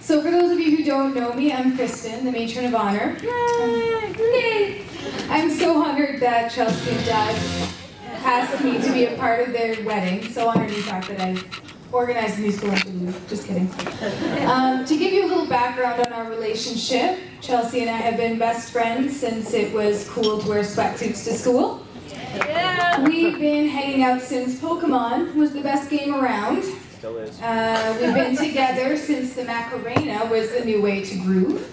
So for those of you who don't know me, I'm Kristen, the matron of honor. Yay! I'm so honored that Chelsea and Dad asked me to be a part of their wedding. So honored in fact that I've organized a musical interview. Just kidding. To give you a little background on our relationship, Chelsea and I have been best friends since it was cool to wear sweatsuits to school. Yeah. We've been hanging out since Pokemon was the best game around. Still is. We've been together since the Macarena was the new way to groove.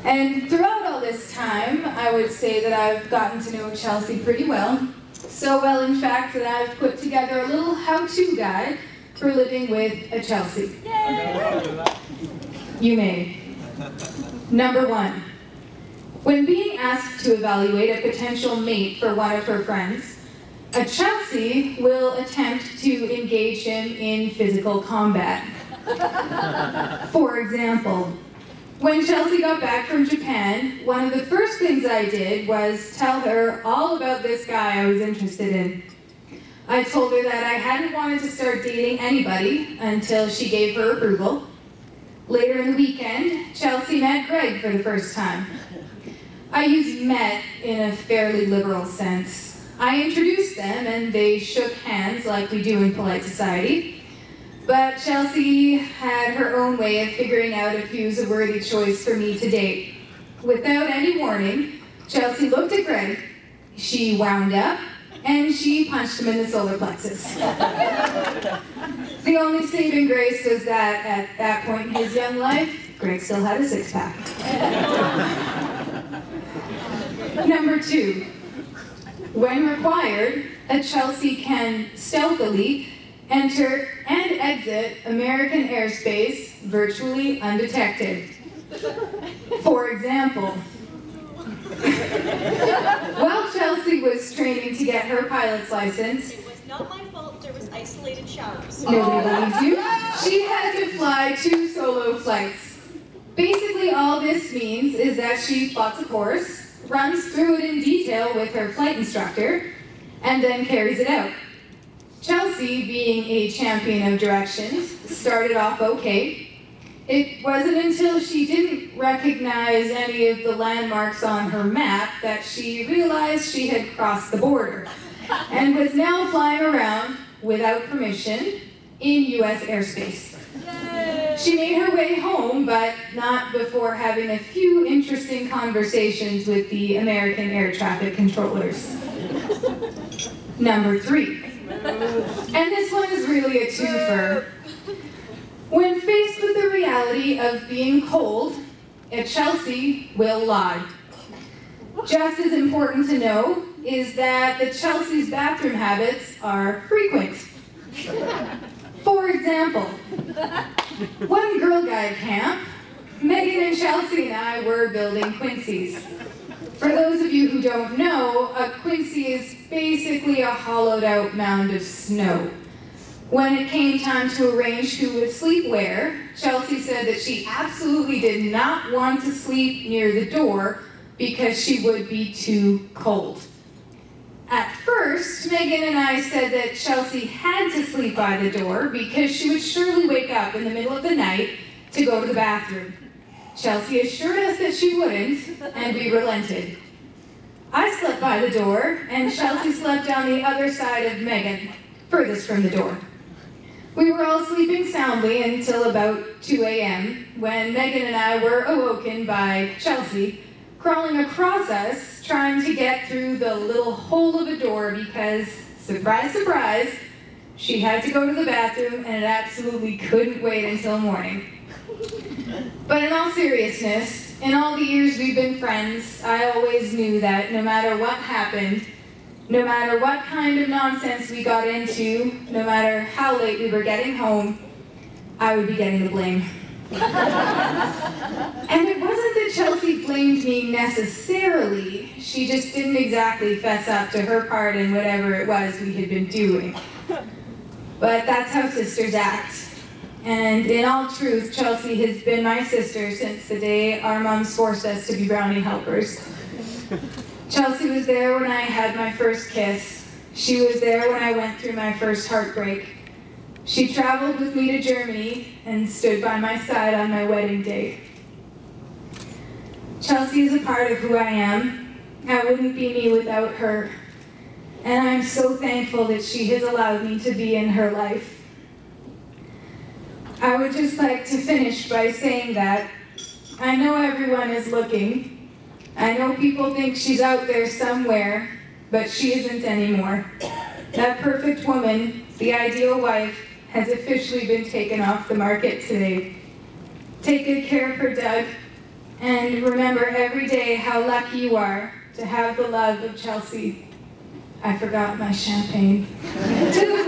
And throughout all this time, I would say that I've gotten to know Chelsea pretty well. So well, in fact, that I've put together a little how-to guide for living with a Chelsea. Yay! You may. Number 1. When being asked to evaluate a potential mate for one of her friends, a Chelsea will attempt to engage him in physical combat. For example, when Chelsea got back from Japan, one of the first things I did was tell her all about this guy I was interested in. I told her that I hadn't wanted to start dating anybody until she gave her approval. Later in the weekend, Chelsea met Greg for the first time. I use met in a fairly liberal sense. I introduced them and they shook hands like we do in polite society. But Chelsea had her own way of figuring out if he was a worthy choice for me to date. Without any warning, Chelsea looked at Greg, she wound up, and she punched him in the solar plexus. The only saving grace was that at that point in his young life, Greg still had a six-pack. Number 2. When required, a Chelsea can stealthily enter and exit American airspace virtually undetected. For example, while Chelsea was training to get her pilot's license, it was not my fault there was isolated showers. Nobody believes you. She had to fly 2 solo flights. Basically, all this means is that she plots a course, runs through it in detail with her flight instructor, and then carries it out. Chelsea, being a champion of directions, started off okay. It wasn't until she didn't recognize any of the landmarks on her map that she realized she had crossed the border and was now flying around without permission in U.S. airspace. Yay. She made her way home, but not before having a few interesting conversations with the American air traffic controllers. Number 3. And this one is really a twofer. When faced with the reality of being cold, a Chelsea will lie. Just as important to know is that the Chelsea's bathroom habits are frequent. For example, one Girl Guide camp, Megan and Chelsea and I were building quincies. For those of you who don't know, a quincy is basically a hollowed out mound of snow. When it came time to arrange who would sleep where, Chelsea said that she absolutely did not want to sleep near the door because she would be too cold. At first, Megan and I said that Chelsea had to sleep by the door because she would surely wake up in the middle of the night to go to the bathroom. Chelsea assured us that she wouldn't, and we relented. I slept by the door, and Chelsea slept on the other side of Megan, furthest from the door. We were all sleeping soundly until about 2 a.m., when Megan and I were awoken by Chelsea crawling across us, trying to get through the little hole of a door because, surprise, surprise, she had to go to the bathroom and it absolutely couldn't wait until morning. But in all seriousness, in all the years we've been friends, I always knew that no matter what happened, no matter what kind of nonsense we got into, no matter how late we were getting home, I would be getting the blame. And it wasn't that Chelsea blamed me necessarily, she just didn't exactly fess up to her part in whatever it was we had been doing. But that's how sisters act. And in all truth, Chelsea has been my sister since the day our moms forced us to be brownie helpers. Chelsea was there when I had my first kiss. She was there when I went through my first heartbreak. She traveled with me to Germany and stood by my side on my wedding day. Chelsea is a part of who I am. I wouldn't be me without her. And I'm so thankful that she has allowed me to be in her life. I would just like to finish by saying that I know everyone is looking. I know people think she's out there somewhere, but she isn't anymore. That perfect woman, the ideal wife, has officially been taken off the market today. Take good care of her, Doug, and remember every day how lucky you are to have the love of Chelsea. I forgot my champagne. To the